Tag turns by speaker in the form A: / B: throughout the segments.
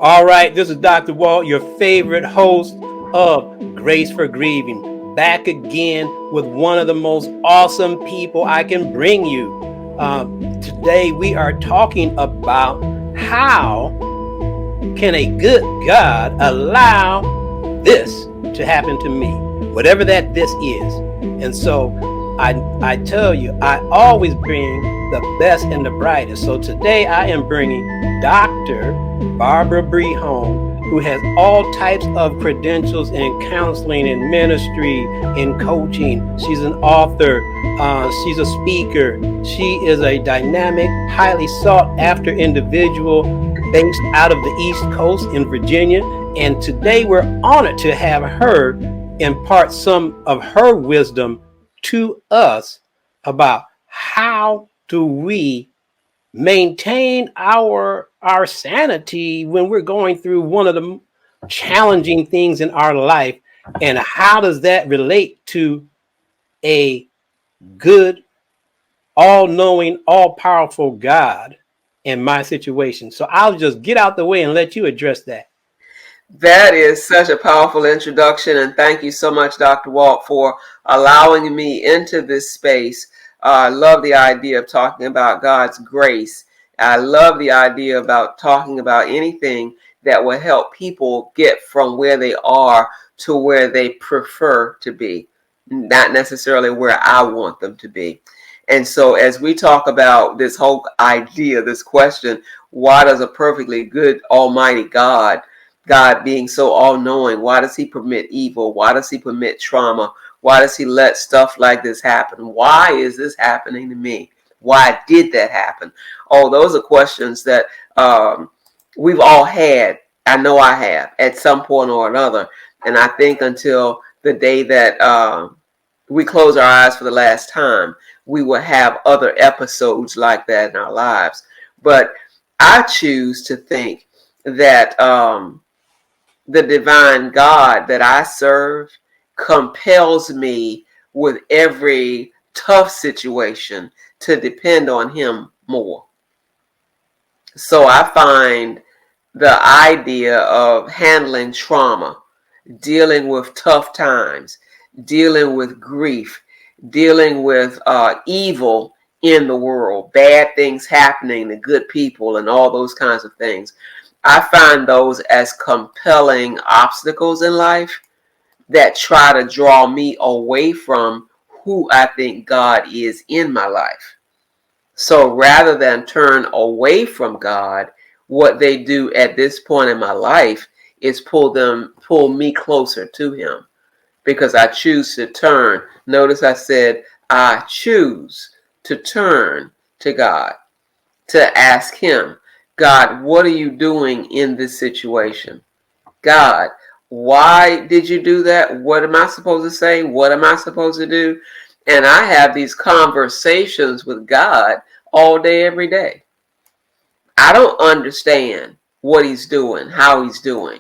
A: All right, this is Dr. Walt, your favorite host of Grace for Grieving, back again with one of the most awesome people I can bring you. Today we are talking about how can a good God allow this to happen to me, whatever that this is. And so I tell you, I always bring the best and the brightest. So today I am bringing Dr. Barbara Brehon, who has all types of credentials in counseling and ministry, in coaching. She's an author. She's a speaker. She is a dynamic, highly sought after individual based out of the East Coast in Virginia. And today we're honored to have her impart some of her wisdom to us about how do we maintain our sanity when we're going through one of the challenging things in our life, and how does that relate to a good, all-knowing, all-powerful God in my situation. So I'll just get out the way and let you address that.
B: That is such a powerful introduction, and thank you so much, Dr. Walt, for allowing me into this space. I love the idea of talking about God's grace. I love the idea about talking about anything that will help people get from where they are to where they prefer to be, not necessarily where I want them to be. And so as we talk about this whole idea, this question, why does a perfectly good, almighty God being so all-knowing, why does he permit evil? Why does he permit trauma? Why does he let stuff like this happen? Why is this happening to me? Why did that happen? Oh, those are questions that we've all had. I know I have at some point or another. And I think until the day that we close our eyes for the last time, we will have other episodes like that in our lives. But I choose to think that the divine God that I serve compels me with every tough situation to depend on him more. So I find the idea of handling trauma, dealing with tough times, dealing with grief, dealing with evil in the world, bad things happening to good people and all those kinds of things. I find those as compelling obstacles in life that try to draw me away from who I think God is in my life. So rather than turn away from God, what they do at this point in my life is pull me closer to him, because I choose to turn. Notice I said I choose to turn to God, to ask him, God, what are you doing in this situation? God, why did you do that? What am I supposed to say? What am I supposed to do? And I have these conversations with God all day, every day. I don't understand what he's doing, how he's doing.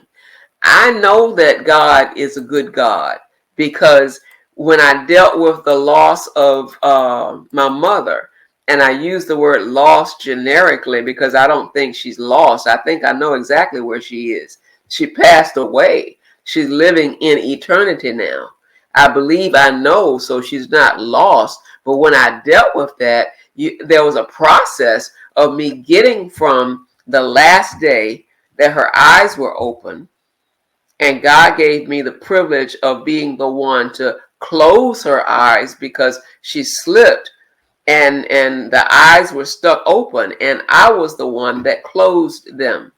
B: I know that God is a good God, because when I dealt with the loss of my mother, and I use the word lost generically because I don't think she's lost. I think I know exactly where she is. She passed away. She's living in eternity now. I believe I know, so she's not lost. But when I dealt with that, there was a process of me getting from the last day that her eyes were open, and God gave me the privilege of being the one to close her eyes because she slipped and the eyes were stuck open, and I was the one that closed them.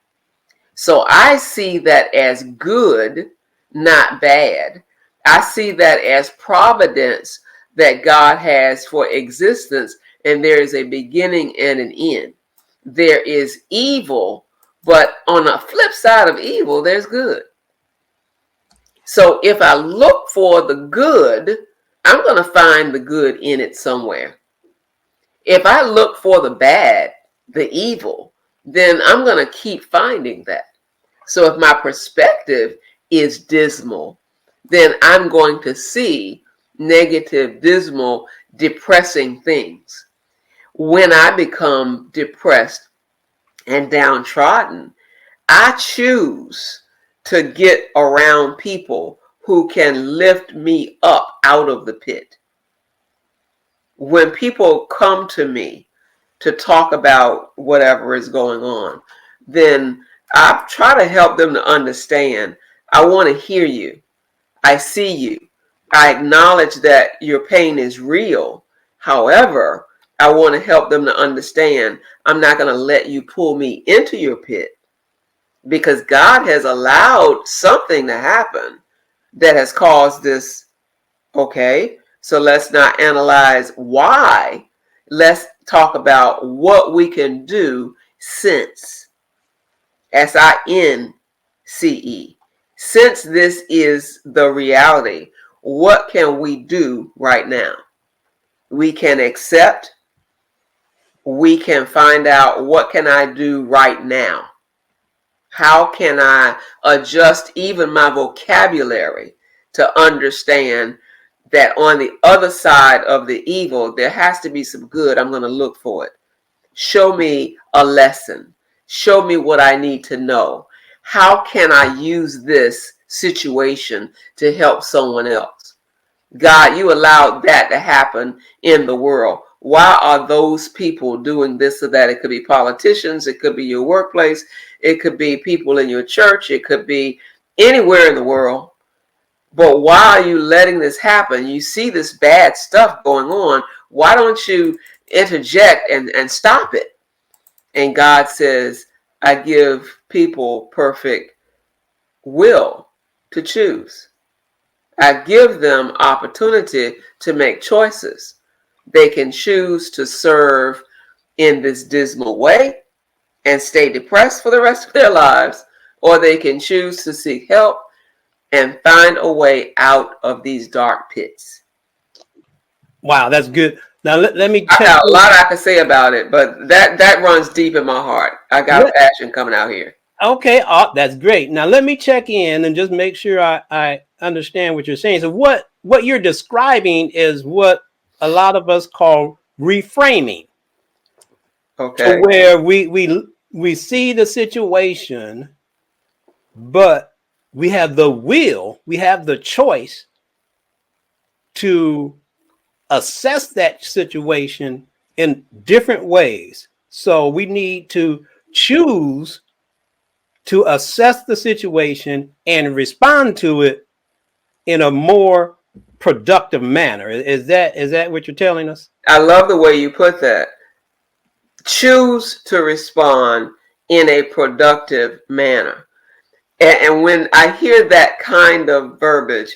B: So I see that as good, not bad. I see that as providence that God has for existence, and there is a beginning and an end. There is evil, but on the flip side of evil, there's good. So if I look for the good, I'm going to find the good in it somewhere. If I look for the bad, the evil, then I'm going to keep finding that. So if my perspective is dismal, then I'm going to see negative, dismal, depressing things. When I become depressed and downtrodden, I choose to get around people who can lift me up out of the pit. When people come to me to talk about whatever is going on, then I try to help them to understand. I want to hear you. I see you. I acknowledge that your pain is real. However, I want to help them to understand I'm not going to let you pull me into your pit, because God has allowed something to happen that has caused this. Okay, so let's not analyze why. Let's talk about what we can do since. SINCE. Since this is the reality, what can we do right now? We can accept. We can find out, what can I do right now? How can I adjust even my vocabulary to understand that on the other side of the evil, there has to be some good. I'm going to look for it. Show me a lesson. Show me what I need to know. How can I use this situation to help someone else? God, you allowed that to happen in the world. Why are those people doing this or that? It could be politicians. It could be your workplace. It could be people in your church. It could be anywhere in the world. But why are you letting this happen? You see this bad stuff going on. Why don't you interject and stop it? And God says, I give people perfect will to choose. I give them opportunity to make choices. They can choose to serve in this dismal way and stay depressed for the rest of their lives, or they can choose to seek help and find a way out of these dark pits.
A: Wow, that's good. Now let me
B: I
A: check
B: got a
A: in.
B: lot I can say about it, but that runs deep in my heart. I got a
A: Let,
B: passion coming out here.
A: okay, that's great. Now let me check in and just make sure I understand what you're saying. So what you're describing is what a lot of us call reframing, to
B: Okay.
A: where we see the situation, but we have the will, we have the choice to assess that situation in different ways. So we need to choose to assess the situation and respond to it in a more productive manner. Is that what you're telling us?
B: I love the way you put that. Choose to respond in a productive manner. And when I hear that kind of verbiage,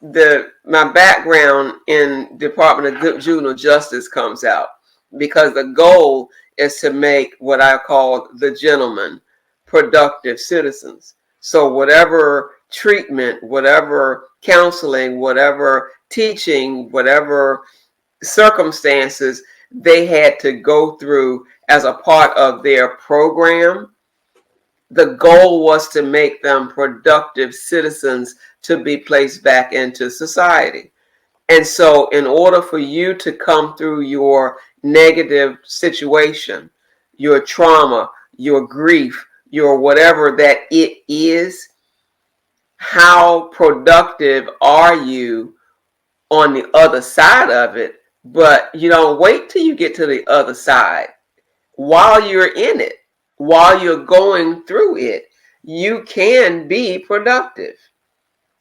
B: my background in Department of Juvenile Justice comes out, because the goal is to make what I call the gentlemen productive citizens. So whatever treatment, whatever counseling, whatever teaching, whatever circumstances they had to go through as a part of their program, the goal was to make them productive citizens to be placed back into society. And so, in order for you to come through your negative situation, your trauma, your grief, your whatever that it is, how productive are you on the other side of it? But you don't wait till you get to the other side. While you're in it, while you're going through it, you can be productive.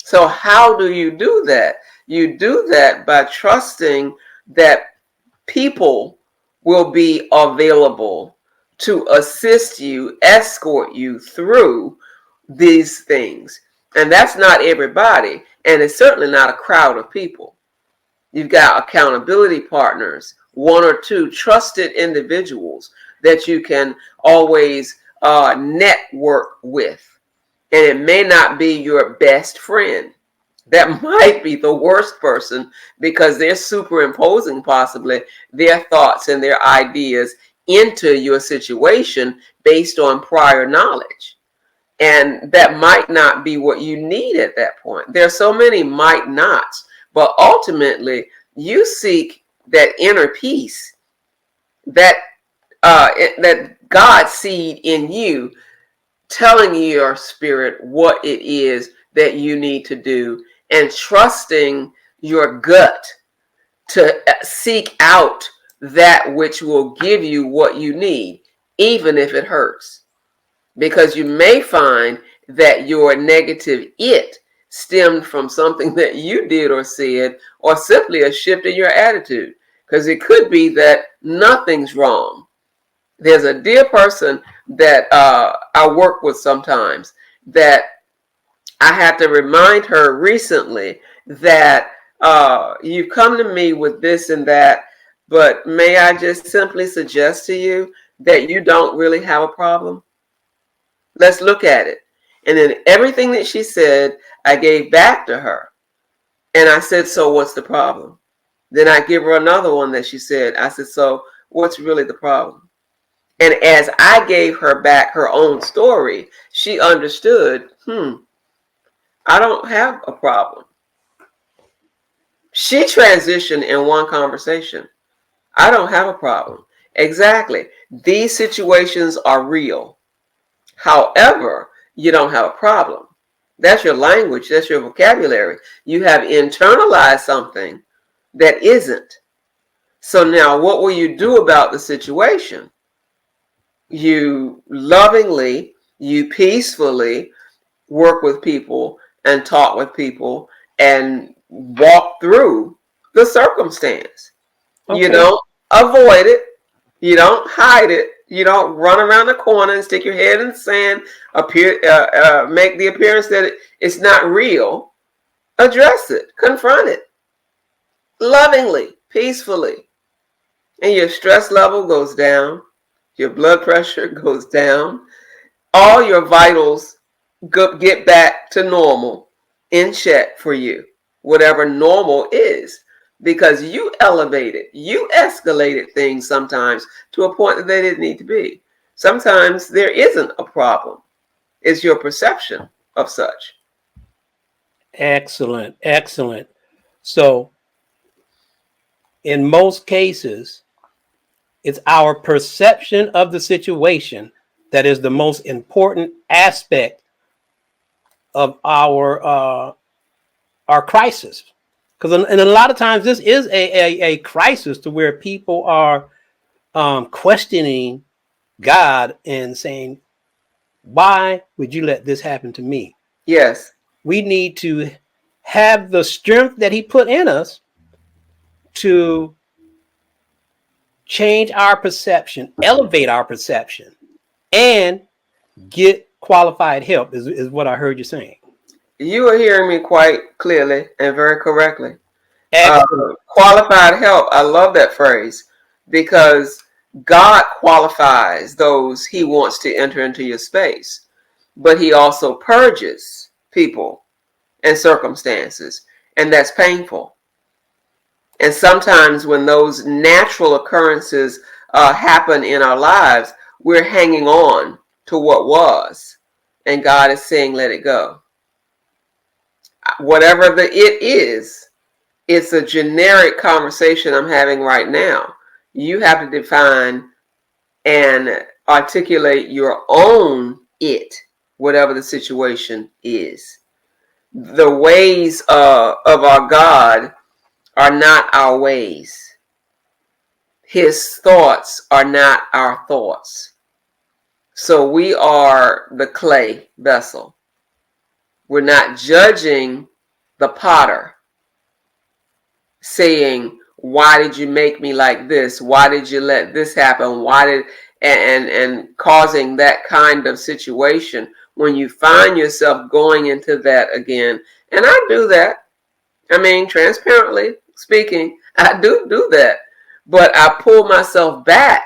B: So how do you do that? You do that by trusting that people will be available to assist you, escort you through these things. And that's not everybody, and it's certainly not a crowd of people. You've got accountability partners, one or two trusted individuals that you can always network with. And it may not be your best friend. That might be the worst person, because they're superimposing possibly their thoughts and their ideas into your situation based on prior knowledge. And that might not be what you need at that point. There are so many might nots, but ultimately you seek that inner peace, that that God seed in you, telling your spirit what it is that you need to do, and trusting your gut to seek out that which will give you what you need, even if it hurts. Because you may find that your negative it stemmed from something that you did or said, or simply a shift in your attitude. Because it could be that nothing's wrong. There's a dear person that I work with sometimes that I had to remind her recently that you've come to me with this and that, but may I just simply suggest to you that you don't really have a problem? Let's look at it. And then everything that she said, I gave back to her. And I said, so what's the problem? Then I give her another one that she said. I said, so what's really the problem? And as I gave her back her own story, she understood, I don't have a problem. She transitioned in one conversation. I don't have a problem. Exactly. These situations are real. However, you don't have a problem. That's your language. That's your vocabulary. You have internalized something that isn't. So now what will you do about the situation? You lovingly, you peacefully work with people and talk with people and walk through the circumstance. Okay. You don't avoid it. You don't hide it. You don't run around the corner and stick your head in the sand, make the appearance that it's not real. Address it. Confront it. Lovingly, peacefully. And your stress level goes down. Your blood pressure goes down. All your vitals get back to normal, in check for you, whatever normal is, because you elevated, you escalated things sometimes to a point that they didn't need to be. Sometimes there isn't a problem. It's your perception of such.
A: Excellent, excellent. So in most cases, it's our perception of the situation that is the most important aspect of our crisis. Because and a lot of times this is a crisis to where people are questioning God and saying, why would you let this happen to me?
B: Yes.
A: We need to have the strength that he put in us to change our perception, elevate our perception, and get qualified help is what I heard you saying.
B: You are hearing me quite clearly and very correctly.
A: Excellent.
B: Qualified help. I love that phrase, because God qualifies those he wants to enter into your space, but he also purges people and circumstances, and that's painful. And sometimes when those natural occurrences happen in our lives, we're hanging on to what was, and God is saying, let it go. Whatever the it is, it's a generic conversation I'm having right now. You have to define and articulate your own it, whatever the situation is. The ways of our God are not our ways. His thoughts are not our thoughts. So we are the clay vessel. We're not judging the potter, saying, why did you make me like this? Why did you let this happen? Why did and causing that kind of situation when you find yourself going into that again. And I do that. I mean, transparently speaking, I do that. But I pull myself back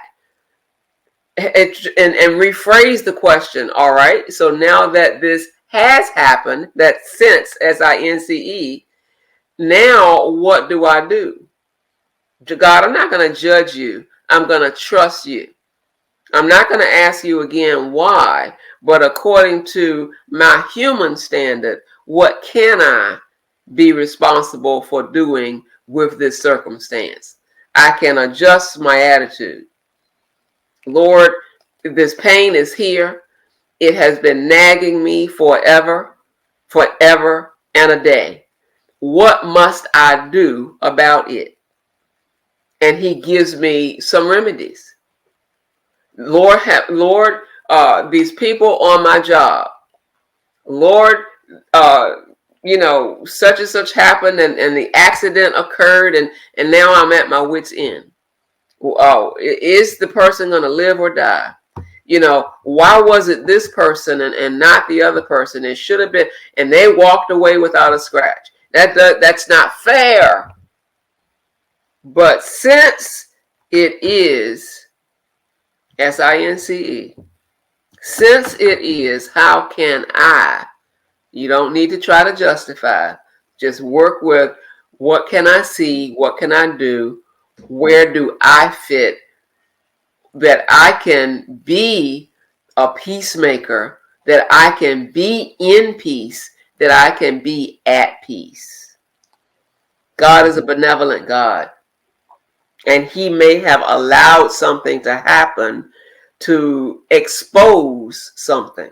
B: and rephrase the question. All right. So now that this has happened, that since, S-I-N-C-E, now what do I do? God, I'm not going to judge you. I'm going to trust you. I'm not going to ask you again why, but according to my human standard, what can I be responsible for doing with this circumstance? I can adjust my attitude. Lord, this pain is here. It has been nagging me forever, forever and a day. What must I do about it? And he gives me some remedies. Lord, these people on my job, Lord, uh, such and such happened, and the accident occurred, and now I'm at my wit's end. Oh, is the person going to live or die? Why was it this person and not the other person? It should have been, and they walked away without a scratch. That's not fair. But since it is SINCE, since it is, how can I? You don't need to try to justify. Just work with, what can I see? What can I do? Where do I fit? That I can be a peacemaker, that I can be in peace, that I can be at peace. God is a benevolent God, and he may have allowed something to happen to expose something.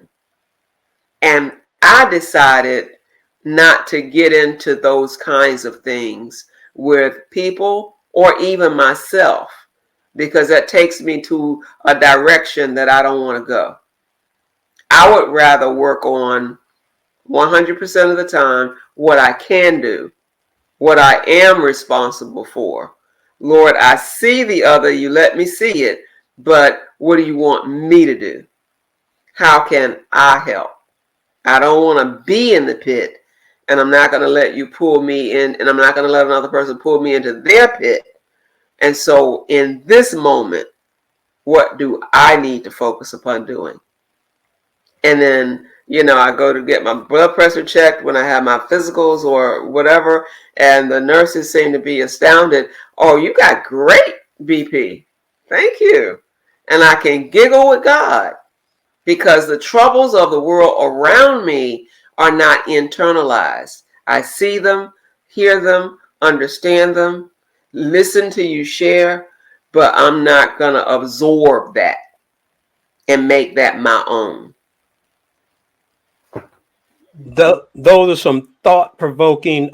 B: And I decided not to get into those kinds of things with people or even myself, because that takes me to a direction that I don't want to go. I would rather work on 100% of the time what I can do, what I am responsible for. Lord, I see the other, you let me see it, but what do you want me to do? How can I help? I don't want to be in the pit, and I'm not going to let you pull me in, and I'm not going to let another person pull me into their pit. And so in this moment, what do I need to focus upon doing? And then, I go to get my blood pressure checked when I have my physicals or whatever, and the nurses seem to be astounded. Oh, you got great BP. Thank you. And I can giggle with God, because the troubles of the world around me are not internalized. I see them, hear them, understand them, listen to you share, but I'm not going to absorb that and make that my own.
A: Those are some thought-provoking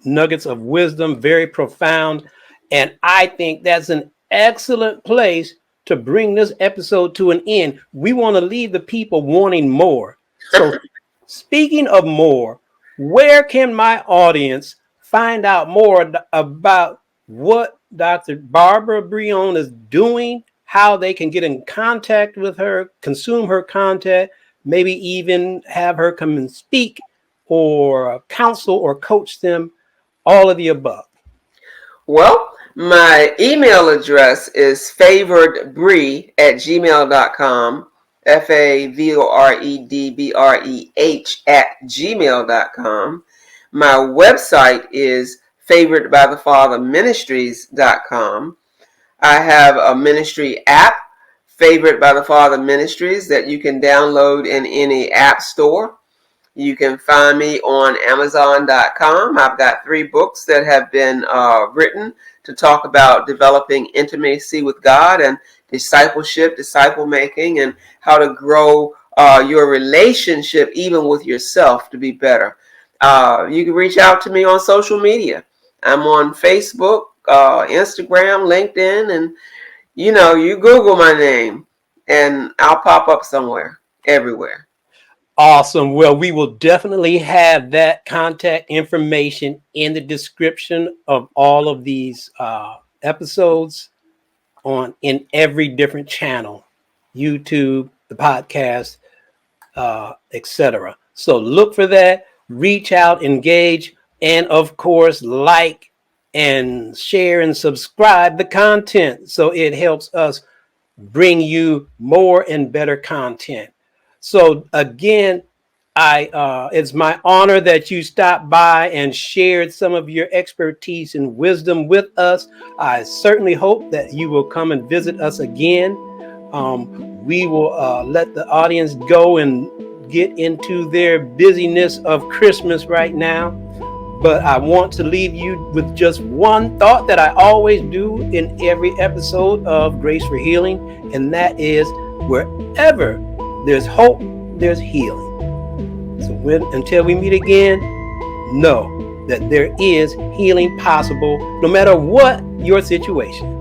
A: nuggets of wisdom, very profound. And I think that's an excellent place to bring this episode to an end. We want to leave the people wanting more. So speaking of more, where can my audience find out more about what Dr. Barbara Brehon is doing, how they can get in contact with her, consume her content, maybe even have her come and speak or counsel or coach them, all of the above?
B: Well, my email address is favoredbreh@gmail.com, favoredbreh@gmail.com. My website is favoredbythefatherministries.com. I have a ministry app, Favored by the Father Ministries, that you can download in any app store. You can find me on Amazon.com. I've got 3 books that have been written to talk about developing intimacy with God and discipleship, disciple making, and how to grow your relationship even with yourself to be better. You can reach out to me on social media. I'm on Facebook, Instagram, LinkedIn, and you Google my name and I'll pop up somewhere, everywhere.
A: Awesome. Well, we will definitely have that contact information in the description of all of these episodes in every different channel, YouTube, the podcast, etc. So look for that, reach out, engage, and of course, like and share and subscribe the content so it helps us bring you more and better content. So again, it's my honor that you stopped by and shared some of your expertise and wisdom with us. I certainly hope that you will come and visit us again. We will let the audience go and get into their busyness of Christmas right now. But I want to leave you with just one thought that I always do in every episode of Grace for Healing, and that is, wherever there's hope, there's healing. So until we meet again, know that there is healing possible no matter what your situation.